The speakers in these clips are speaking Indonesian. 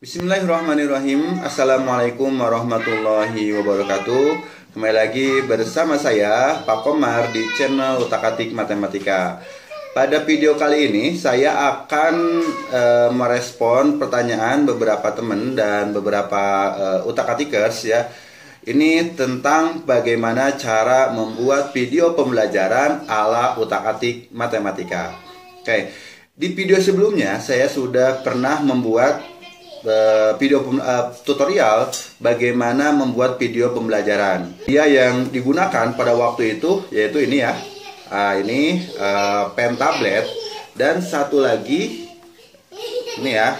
Bismillahirrahmanirrahim. Assalamualaikum warahmatullahi wabarakatuh. Kembali lagi bersama saya Pak Komar di channel Utak-Atik Matematika. Pada video kali ini saya akan merespon pertanyaan beberapa teman dan beberapa utak-atikers ya. Ini tentang bagaimana cara membuat video pembelajaran ala utak-atik matematika. Oke, di video sebelumnya saya sudah pernah membuat video tutorial bagaimana membuat video pembelajaran. Dia yang digunakan pada waktu itu yaitu ini ya. Ini pen tablet dan satu lagi ini ya.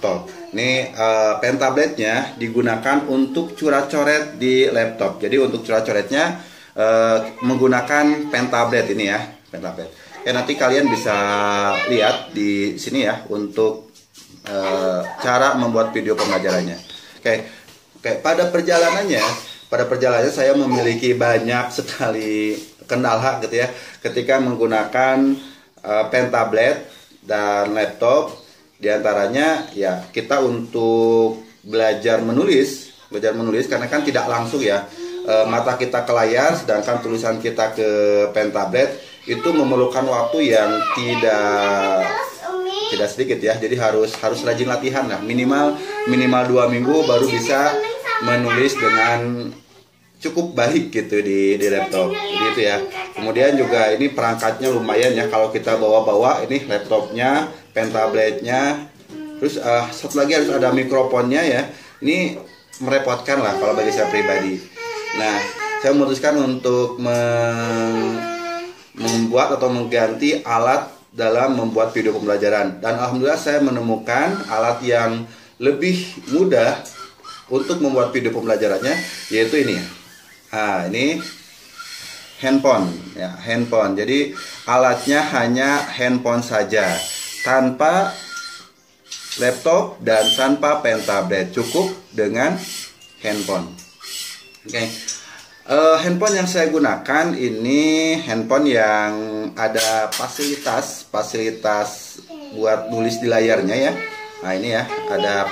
Tuh, ini pen tabletnya digunakan untuk coret-coret di laptop. Jadi untuk coret-coretnya menggunakan pen tablet ini ya, pen tablet. Ya nanti kalian bisa lihat di sini ya untuk cara membuat video pembelajarannya. Oke, pada perjalanannya saya memiliki banyak sekali kendala gitu ya, ketika menggunakan pen tablet dan laptop. Di antaranya ya kita untuk belajar menulis karena kan tidak langsung ya, mata kita ke layar, sedangkan tulisan kita ke pen tablet itu memerlukan waktu yang tidak sedikit ya. Jadi harus rajin latihan lah, minimal 2 minggu baru bisa menulis dengan cukup baik gitu di laptop. Jadi itu ya. Kemudian juga ini perangkatnya lumayan ya, kalau kita bawa ini laptopnya, pen tabletnya, terus satu lagi harus ada mikrofonnya ya. Ini merepotkan lah kalau bagi saya pribadi. Nah, saya memutuskan untuk membuat atau mengganti alat dalam membuat video pembelajaran, dan alhamdulillah saya menemukan alat yang lebih mudah untuk membuat video pembelajarannya, yaitu ini ya. Ini handphone ya, handphone. Jadi alatnya hanya handphone saja, tanpa laptop dan tanpa pen tablet, cukup dengan handphone. Oke. Handphone yang saya gunakan ini handphone yang ada fasilitas buat nulis di layarnya ya. Nah ini ya, ada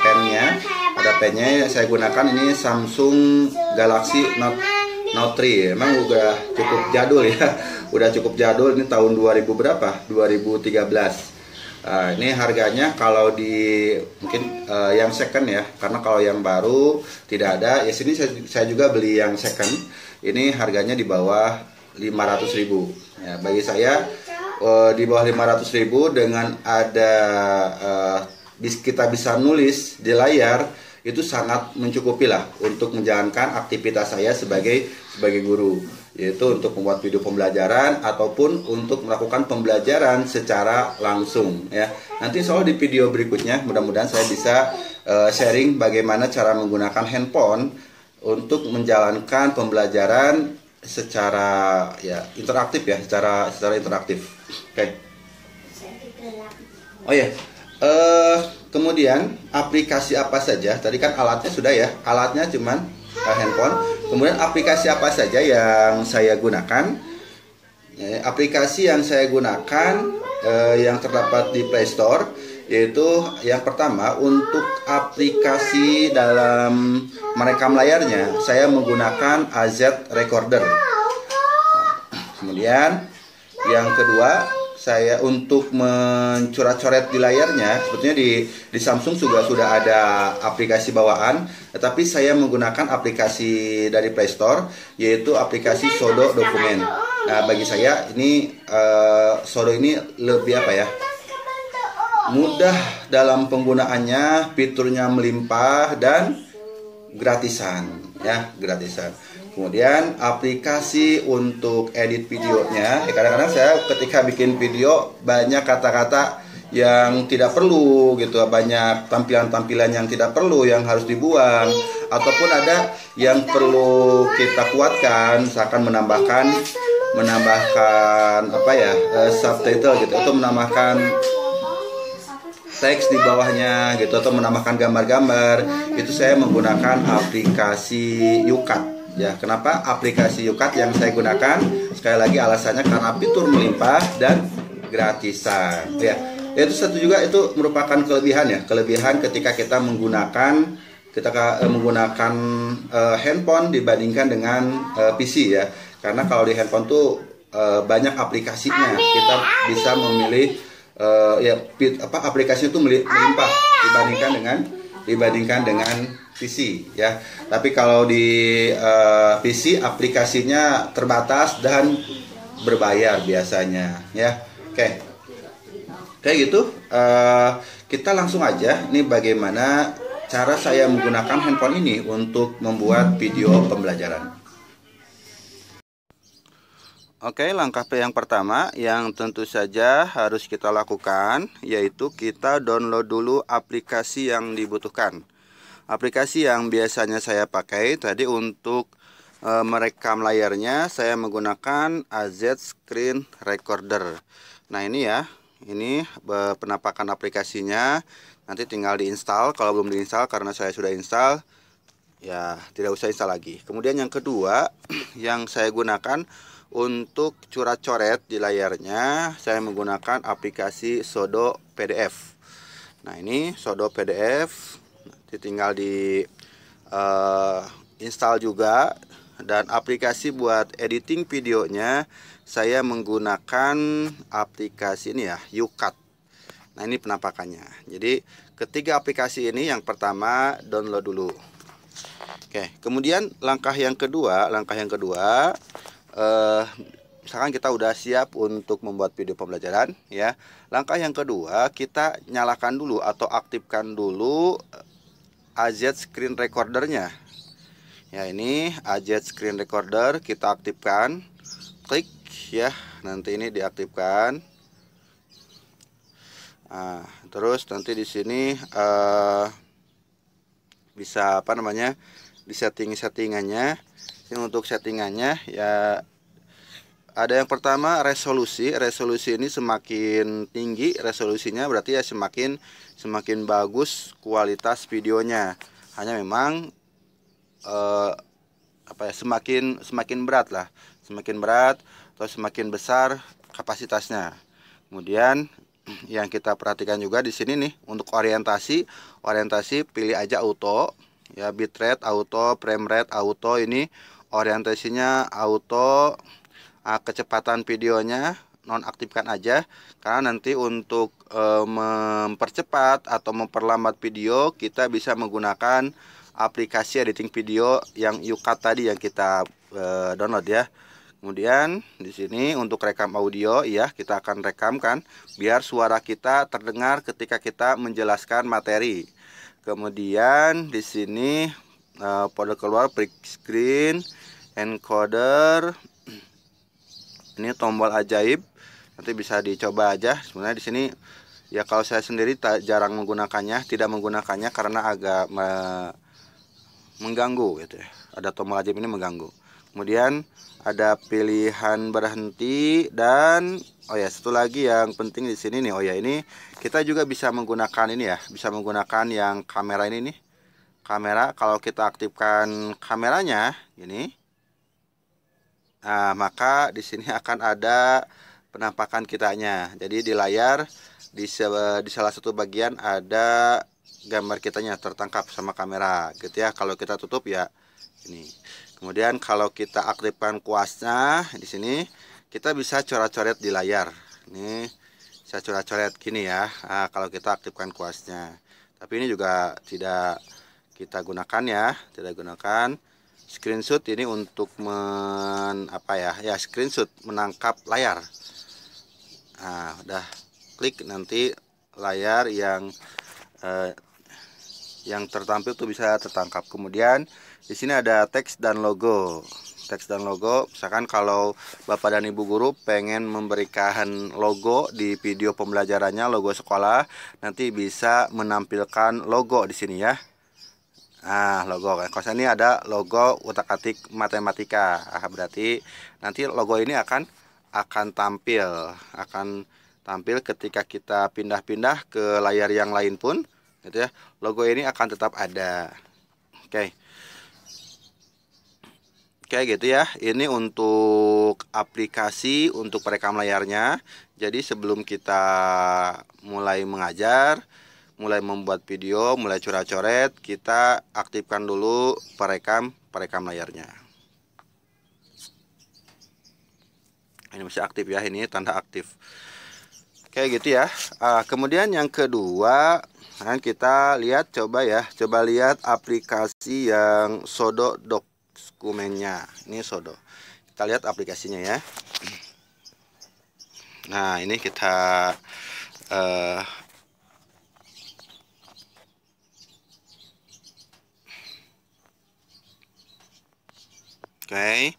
pennya yang saya gunakan ini Samsung Galaxy Note 3. Emang udah cukup jadul ya, udah cukup jadul. Ini tahun 2000 berapa? 2013. Ini harganya kalau di mungkin yang second ya, karena kalau yang baru tidak ada. Ya sini saya juga beli yang second. Ini harganya di bawah 500.000. Ya, bagi saya di bawah 500.000 dengan ada kita bisa nulis di layar, itu sangat mencukupi lah untuk menjalankan aktivitas saya sebagai guru, yaitu untuk membuat video pembelajaran ataupun untuk melakukan pembelajaran secara langsung ya. Nanti soal di video berikutnya mudah-mudahan saya bisa sharing bagaimana cara menggunakan handphone untuk menjalankan pembelajaran secara ya interaktif ya, secara interaktif. Oke. Oh ya. Kemudian aplikasi apa saja? Tadi kan alatnya sudah ya. Alatnya cuman handphone. Kemudian aplikasi apa saja yang saya gunakan? Aplikasi yang saya gunakan yang terdapat di Play Store, yaitu yang pertama untuk aplikasi dalam merekam layarnya saya menggunakan AZ Recorder. Kemudian yang kedua, saya untuk mencoret-coret di layarnya, sebetulnya di Samsung juga sudah ada aplikasi bawaan, tetapi saya menggunakan aplikasi dari Play Store, yaitu aplikasi Sodo Dokumen. Nah, bagi saya ini Sodo ini lebih apa ya, mudah dalam penggunaannya, fiturnya melimpah dan gratisan ya, gratisan. Kemudian aplikasi untuk edit videonya, kadang-kadang saya ketika bikin video banyak kata-kata yang tidak perlu gitu, banyak tampilan-tampilan yang tidak perlu yang harus dibuang, ataupun ada yang perlu kita kuatkan, misalkan menambahkan apa ya, subtitle gitu, atau menambahkan teks di bawahnya gitu, atau menambahkan gambar-gambar. Itu saya menggunakan aplikasi YouCut ya. Kenapa aplikasi YouCut yang saya gunakan? Sekali lagi alasannya karena fitur melimpah dan gratisan ya. Itu satu juga, itu merupakan kelebihan ya, kelebihan ketika kita menggunakan handphone dibandingkan dengan PC ya. Karena kalau di handphone tuh banyak aplikasinya, kita bisa memilih aplikasinya tuh melimpah dibandingkan dengan PC ya. Tapi kalau di PC aplikasinya terbatas dan berbayar biasanya ya. Oke. Kayak gitu, kita langsung aja nih bagaimana cara saya menggunakan handphone ini untuk membuat video pembelajaran. Oke, langkah yang pertama yang tentu saja harus kita lakukan yaitu kita download dulu aplikasi yang dibutuhkan. Aplikasi yang biasanya saya pakai tadi untuk merekam layarnya, saya menggunakan AZ Screen Recorder. Nah ini ya, ini penampakan aplikasinya. Nanti tinggal diinstal. Kalau belum diinstal, karena saya sudah install, ya tidak usah install lagi. Kemudian yang kedua yang saya gunakan untuk coret-coret di layarnya, saya menggunakan aplikasi Sodo PDF. Nah ini Sodo PDF, nanti tinggal di install juga. Dan aplikasi buat editing videonya saya menggunakan aplikasi ini ya, YouCut. Nah ini penampakannya. Jadi ketiga aplikasi ini yang pertama download dulu. Oke, kemudian langkah yang kedua misalkan kita udah siap untuk membuat video pembelajaran ya. Langkah yang kedua, kita nyalakan dulu atau aktifkan dulu AZ Screen Recordernya. Ya ini AZ Screen Recorder kita aktifkan, klik ya, nanti ini diaktifkan. Nah, terus nanti di sini bisa di settingannya. Ini untuk settingannya ya, ada yang pertama resolusi ini semakin tinggi resolusinya berarti ya semakin bagus kualitas videonya. Hanya memang semakin berat atau semakin besar kapasitasnya. Kemudian yang kita perhatikan juga di sini nih, untuk orientasi pilih aja auto ya, bitrate auto, frame rate auto, ini orientasinya auto. Kecepatan videonya nonaktifkan aja, karena nanti untuk mempercepat atau memperlambat video kita bisa menggunakan aplikasi editing video yang YouCut tadi yang kita download ya. Kemudian di sini untuk rekam audio ya, kita akan rekamkan biar suara kita terdengar ketika kita menjelaskan materi. Kemudian di sini pada keluar break screen, encoder, ini tombol ajaib, nanti bisa dicoba aja. Sebenarnya di sini ya kalau saya sendiri jarang tidak menggunakannya karena agak mengganggu gitu ya. Ada tombol ajaib ini mengganggu. Kemudian ada pilihan berhenti, dan oh ya satu lagi yang penting di sini nih, oh ya ini kita juga bisa menggunakan ini ya, bisa menggunakan yang kamera ini nih. Kamera kalau kita aktifkan kameranya ini, nah, maka di sini akan ada penampakan kitanya. Jadi di layar di salah satu bagian ada gambar kitanya tertangkap sama kamera gitu ya. Kalau kita tutup ya ini. Kemudian kalau kita aktifkan kuasnya di sini, kita bisa coret-coret di layar. Ini bisa coret-coret gini ya. Nah, kalau kita aktifkan kuasnya. Tapi ini juga tidak kita gunakan ya, tidak gunakan. Screenshot ini untuk screenshot menangkap layar. Nah, udah klik nanti layar yang tertampil tuh bisa tertangkap. Kemudian di sini ada teks dan logo. Teks dan logo, misalkan kalau Bapak dan Ibu guru pengen memberikan logo di video pembelajarannya, logo sekolah, nanti bisa menampilkan logo di sini ya. Nah, logo kan. Kalau ini ada logo utak-atik matematika. Berarti nanti logo ini akan tampil ketika kita pindah-pindah ke layar yang lain pun gitu ya. Logo ini akan tetap ada. Oke. Oke gitu ya. Ini untuk aplikasi untuk perekam layarnya. Jadi sebelum kita mulai mengajar, mulai membuat video, mulai coret-coret, kita aktifkan dulu perekam layarnya. Ini masih aktif ya, ini tanda aktif. Oke gitu ya. Kemudian yang kedua, kita lihat coba lihat aplikasi yang Sodo dokumennya. Ini Sodo. Kita lihat aplikasinya ya. Nah, ini kita oke.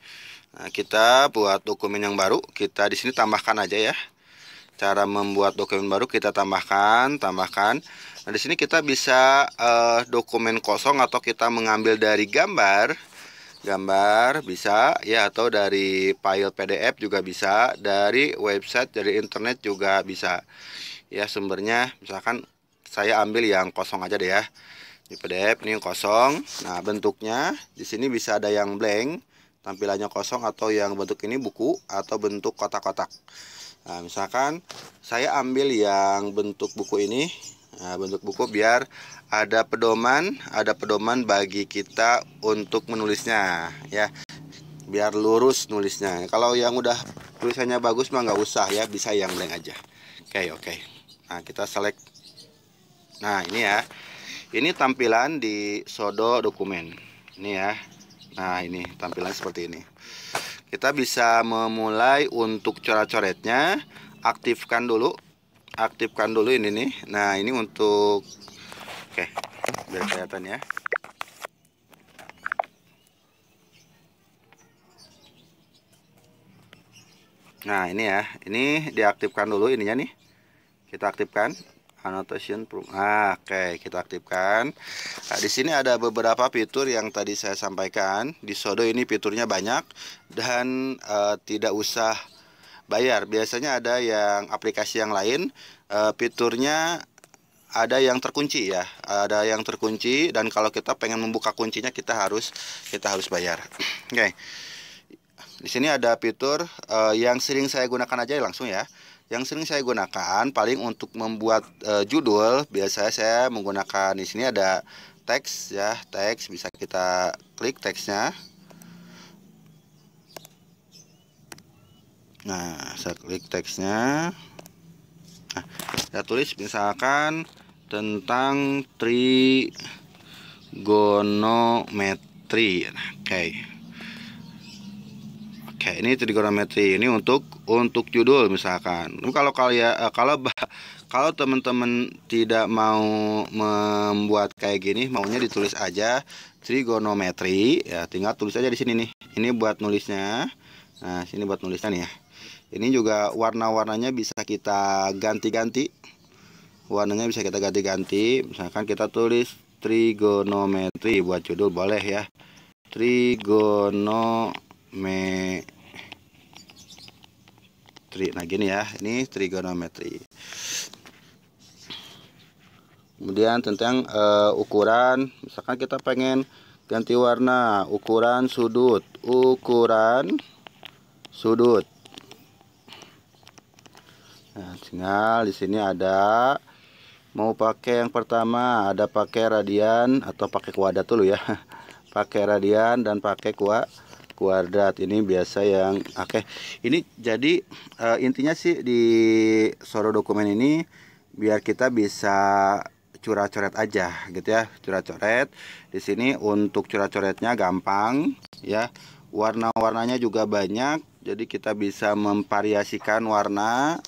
Nah, kita buat dokumen yang baru. Kita di sini tambahkan aja ya. Cara membuat dokumen baru kita tambahkan. Nah, di sini kita bisa dokumen kosong atau kita mengambil dari gambar bisa ya, atau dari file PDF juga bisa, dari website, dari internet juga bisa. Ya, sumbernya misalkan saya ambil yang kosong aja deh ya. Di PDF ini kosong. Nah, bentuknya di sini bisa ada yang blank, tampilannya kosong, atau yang bentuk ini buku atau bentuk kotak-kotak. Nah, misalkan saya ambil yang bentuk buku ini. Nah, bentuk buku biar ada pedoman bagi kita untuk menulisnya ya. Biar lurus nulisnya. Kalau yang udah tulisannya bagus mah nggak usah ya, bisa yang blank aja. Oke. Nah, kita select. Nah, ini ya. Ini tampilan di Sodo dokumen. Ini ya. Nah, ini tampilan seperti ini. Kita bisa memulai untuk coret-coretnya. Aktifkan dulu ini nih. Nah, ini untuk biar kelihatan ya. Nah, ini ya. Ini diaktifkan dulu ininya nih. Kita aktifkan annotation proof. Kita aktifkan. Nah, di sini ada beberapa fitur yang tadi saya sampaikan. Di Sodo ini fiturnya banyak dan tidak usah bayar. Biasanya ada yang aplikasi yang lain fiturnya ada yang terkunci ya, dan kalau kita pengen membuka kuncinya kita harus bayar. Di sini ada fitur yang sering saya gunakan aja langsung ya. Yang sering saya gunakan paling untuk membuat judul, biasanya saya menggunakan di sini ada teks ya, teks bisa kita klik teksnya. Nah, saya klik teksnya. Nah, saya tulis misalkan tentang trigonometri. Oke, ini trigonometri. Ini untuk judul misalkan. Kalau teman-teman tidak mau membuat kayak gini, maunya ditulis aja trigonometri, ya tinggal tulis aja di sini nih. Ini buat nulisnya. Nah, sini buat nulisnya nih ya. Ini juga warna-warnanya bisa kita ganti-ganti. Misalkan kita tulis trigonometri buat judul boleh ya. Trigonometri. Nah, gini ya. Ini trigonometri. Kemudian tentang ukuran, misalkan kita pengen ganti warna, ukuran sudut. Nah, tinggal di sini ada mau pakai yang pertama, ada pakai radian atau pakai kuadrat dulu ya. Pakai radian dan pakai kuadrat. Ini biasa yang ini jadi intinya sih di Sodo dokumen ini biar kita bisa coret-coret aja gitu ya, coret-coret. Di sini untuk coret-coretnya gampang ya. Warna-warnanya juga banyak, jadi kita bisa memvariasikan warna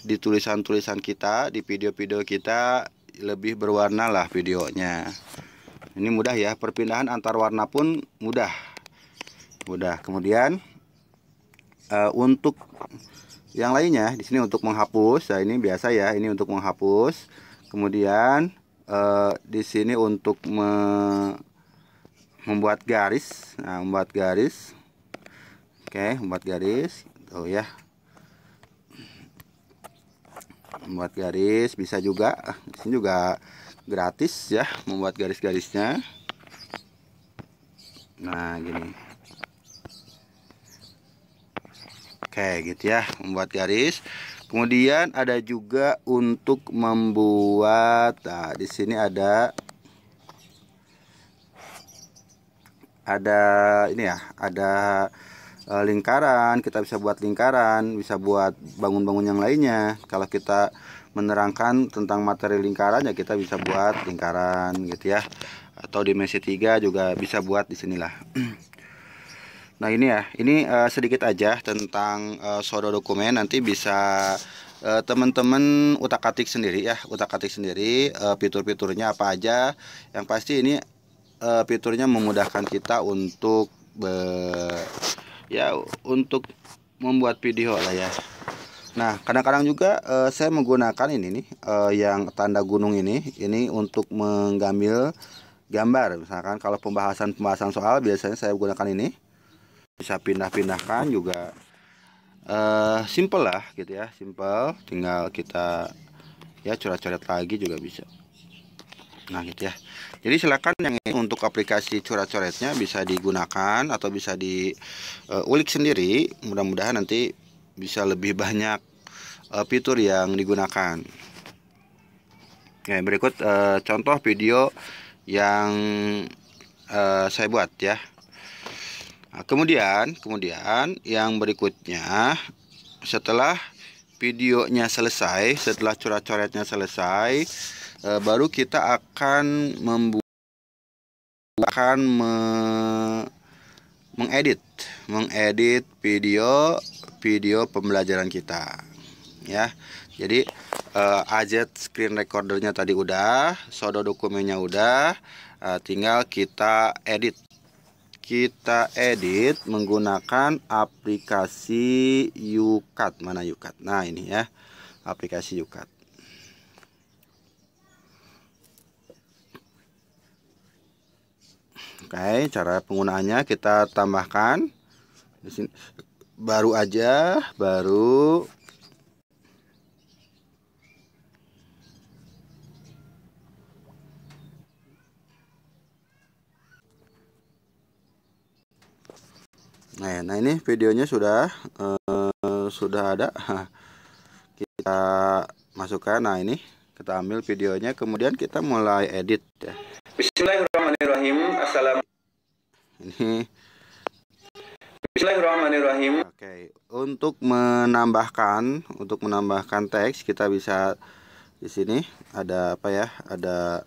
di tulisan-tulisan kita, di video-video kita lebih berwarna lah videonya. Ini mudah ya, perpindahan antar warna pun mudah. Kemudian untuk yang lainnya di sini untuk menghapus. Nah, ini biasa ya, ini untuk menghapus. Kemudian di sini untuk membuat garis. Nah, membuat garis. Membuat garis. Oh ya. Membuat garis bisa juga. Di sini juga gratis ya membuat garis-garisnya. Nah, gini. Oke, gitu ya, membuat garis. Kemudian ada juga untuk membuat, nah di sini ada ini ya, ada lingkaran. Kita bisa buat lingkaran, bisa buat bangun-bangun yang lainnya. Kalau kita menerangkan tentang materi lingkaran ya kita bisa buat lingkaran gitu ya. Atau dimensi 3 juga bisa buat di sinilah. Nah ini ya, ini sedikit aja tentang sodo dokumen. Nanti bisa teman-teman utak-atik sendiri ya, utak-atik sendiri fitur-fiturnya apa aja. Yang pasti ini fiturnya memudahkan kita untuk ya untuk membuat video lah ya. Nah kadang-kadang juga saya menggunakan ini nih, yang tanda gunung ini untuk menggambil gambar. Misalkan kalau pembahasan soal biasanya saya gunakan ini. Bisa pindah-pindahkan juga, simple lah gitu ya, simple, tinggal kita ya coret-coret lagi juga bisa. Nah gitu ya, jadi silakan yang ini untuk aplikasi coret-coretnya bisa digunakan atau bisa diulik sendiri. Mudah-mudahan nanti bisa lebih banyak fitur yang digunakan. Oke, berikut contoh video yang saya buat ya. Nah, kemudian yang berikutnya, setelah videonya selesai, setelah coret-coretnya selesai, baru kita akan mengedit video pembelajaran kita ya. Jadi AZ screen recordernya tadi udah, sodo dokumennya udah, tinggal kita edit menggunakan aplikasi YouCut. Mana YouCut? Nah ini ya, aplikasi YouCut. Oke, cara penggunaannya kita tambahkan di sini baru aja, baru nah ini videonya sudah ada. Kita masukkan. Nah ini kita ambil videonya, kemudian kita mulai edit ya. Bismillahirrahmanirrahim. Ini Bismillahirrahmanirrahim. Oke, untuk menambahkan teks kita bisa di sini ada apa ya? Ada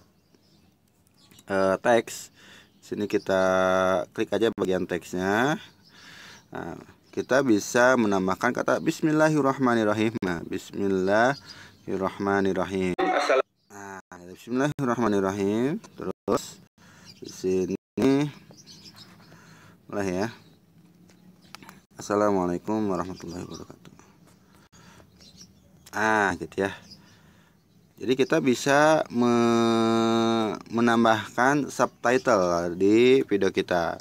teks. Sini kita klik aja bagian teksnya. Nah, kita bisa menambahkan kata Bismillahirrahmanirrahim. Nah, Bismillahirrahmanirrahim. Nah, Bismillahirrahmanirrahim. Terus di sini mulai ya. Assalamualaikum warahmatullahi wabarakatuh. Gitu ya. Jadi kita bisa menambahkan subtitle di video kita.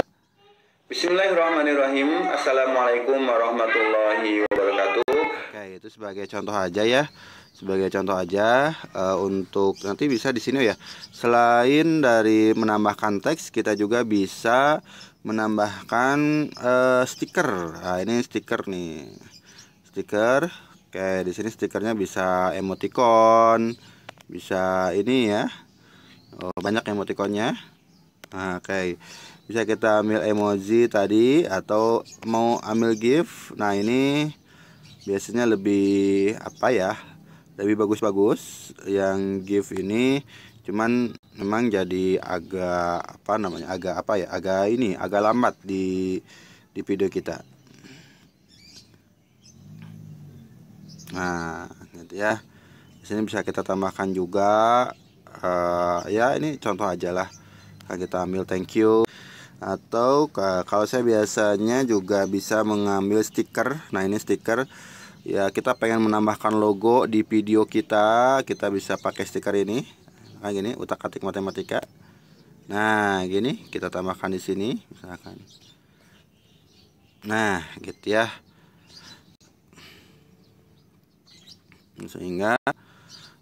Bismillahirrahmanirrahim. Assalamualaikum warahmatullahi wabarakatuh. Oke, itu sebagai contoh aja ya. Sebagai contoh aja, untuk nanti bisa di sini ya. Selain dari menambahkan teks, kita juga bisa menambahkan stiker. Nah, ini stiker nih. Stiker. Oke, di sini stikernya bisa emoticon, bisa ini ya. Banyak emoticonnya. Nah, oke. Bisa kita ambil emoji tadi atau mau ambil GIF. Nah, ini biasanya lebih apa ya? Lebih bagus-bagus yang GIF ini. Cuman memang jadi agak apa namanya? Agak apa ya? Agak lambat di video kita. Nah, gitu ya. Di sini bisa kita tambahkan juga ya ini contoh aja lah. Kita ambil thank you. Atau kalau saya biasanya juga bisa mengambil stiker. Nah, ini stiker ya, kita pengen menambahkan logo di video kita bisa pakai stiker ini. Nah, gini, utak-atik matematika. Nah, gini kita tambahkan di sini misalkan. Nah, gitu ya. Sehingga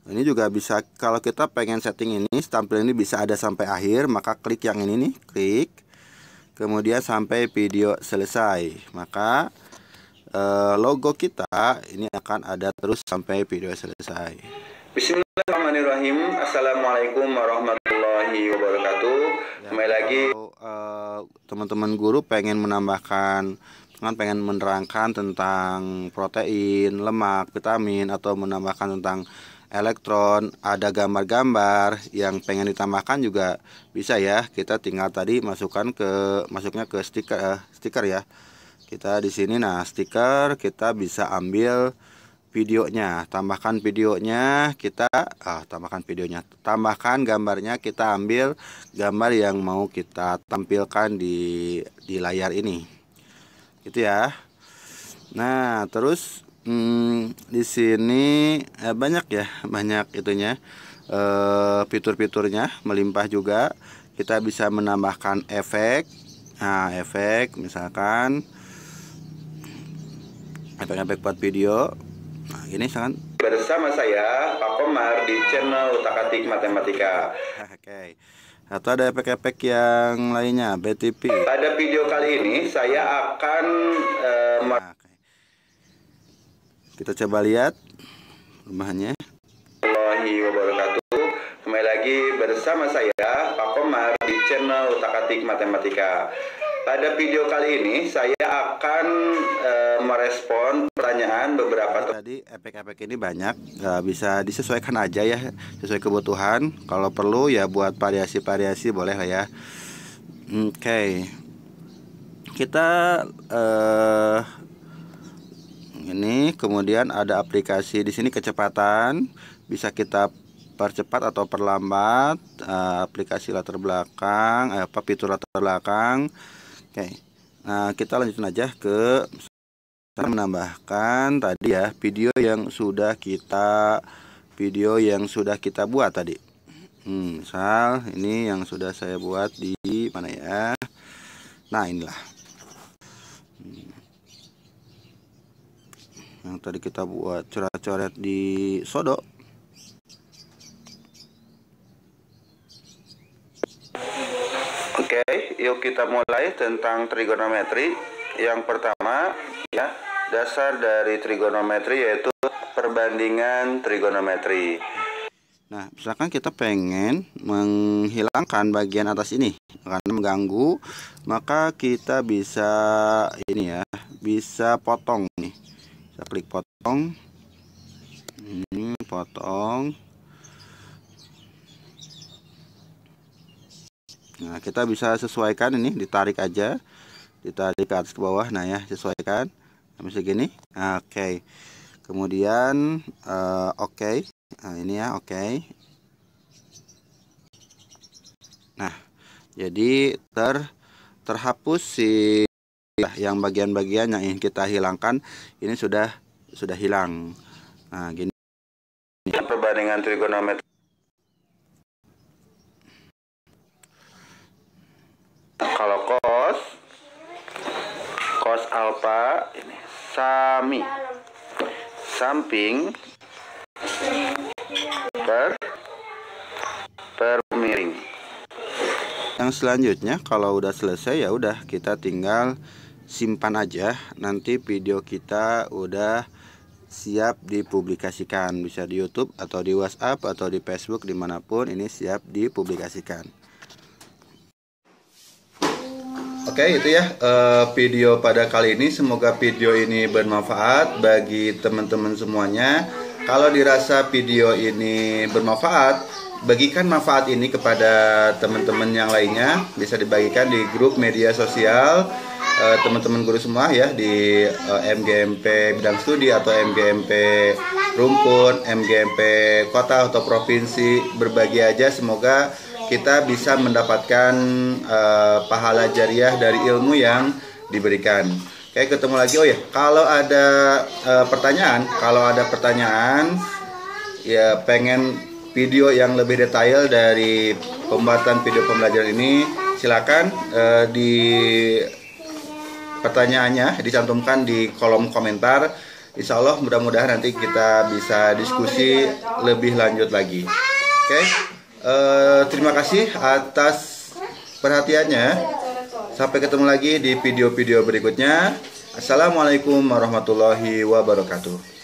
ini juga bisa, kalau kita pengen setting ini tampil ini bisa ada sampai akhir, maka klik yang ini nih, klik. kemudian sampai video selesai. Maka logo kita ini akan ada terus sampai video selesai. Bismillahirrahmanirrahim. Assalamualaikum warahmatullahi wabarakatuh. Kembali lagi, teman-teman guru pengen menambahkan, pengen menerangkan tentang protein, lemak, vitamin, atau menambahkan tentang elektron, ada gambar-gambar yang pengen ditambahkan juga bisa ya. Kita tinggal tadi masuknya ke stiker ya. Kita di sini, nah stiker kita bisa ambil videonya, tambahkan videonya, tambahkan gambarnya, kita ambil gambar yang mau kita tampilkan di layar ini, gitu ya. Nah terus di sini banyak itunya, fitur-fiturnya melimpah juga. Kita bisa menambahkan efek, efek misalkan efek buat video. Nah, ini sangat bersama saya Pak Komar di channel Utak-Atik Matematika. Oke. Atau ada efek-efek yang lainnya, BTP. Pada video kali ini saya akan kita coba lihat rumahnya. Warahmatullahi wabarakatuh. Kembali lagi bersama saya Pak Komar di channel Utak-Atik Matematika. Pada video kali ini saya akan merespon pertanyaan beberapa. Tadi efek-efek ini banyak, bisa disesuaikan aja ya, sesuai kebutuhan. Kalau perlu ya buat variasi-variasi boleh lah ya. Oke. Kita ini kemudian ada aplikasi di sini kecepatan, bisa kita percepat atau perlambat, aplikasi latar belakang, fitur latar belakang. Oke, nah kita lanjutin aja ke menambahkan tadi ya video yang sudah kita buat tadi. Misal ini yang sudah saya buat di mana ya? Nah inilah yang tadi kita buat coret-coret di Sodo. Oke, yuk kita mulai tentang trigonometri. Yang pertama ya, dasar dari trigonometri yaitu perbandingan trigonometri. Nah, misalkan kita pengen menghilangkan bagian atas ini karena mengganggu, maka kita bisa ini ya, bisa potong nih. Kita klik potong. Ini potong. Nah, kita bisa sesuaikan ini, ditarik aja, ditarik ke atas ke bawah. Nah ya, sesuaikan sampai segini. Oke. Kemudian oke. Nah, ini ya, oke. Nah, jadi terhapus si yang bagian-bagian yang ingin kita hilangkan ini sudah hilang. Nah, gini perbandingan trigonometri. Kalau cos alfa ini samping per miring. Yang selanjutnya kalau udah selesai ya udah kita tinggal simpan aja. Nanti video kita udah siap dipublikasikan, bisa di YouTube atau di WhatsApp atau di Facebook, dimanapun ini siap dipublikasikan. Oke, itu ya video pada kali ini. Semoga video ini bermanfaat bagi teman-teman semuanya. Kalau dirasa video ini bermanfaat, bagikan manfaat ini kepada teman-teman yang lainnya. Bisa dibagikan di grup media sosial teman-teman guru semua ya, di MGMP Bidang Studi atau MGMP Rumpun, MGMP Kota atau Provinsi. Berbagi aja, semoga kita bisa mendapatkan pahala jariah dari ilmu yang diberikan. Oke, ketemu lagi. Oh ya, kalau ada pertanyaan, ya pengen video yang lebih detail dari pembuatan video pembelajaran ini, silakan di pertanyaannya dicantumkan di kolom komentar. Insya Allah mudah-mudahan nanti kita bisa diskusi lebih lanjut lagi. Oke. Terima kasih atas perhatiannya. Sampai ketemu lagi di video-video berikutnya. Assalamualaikum warahmatullahi wabarakatuh.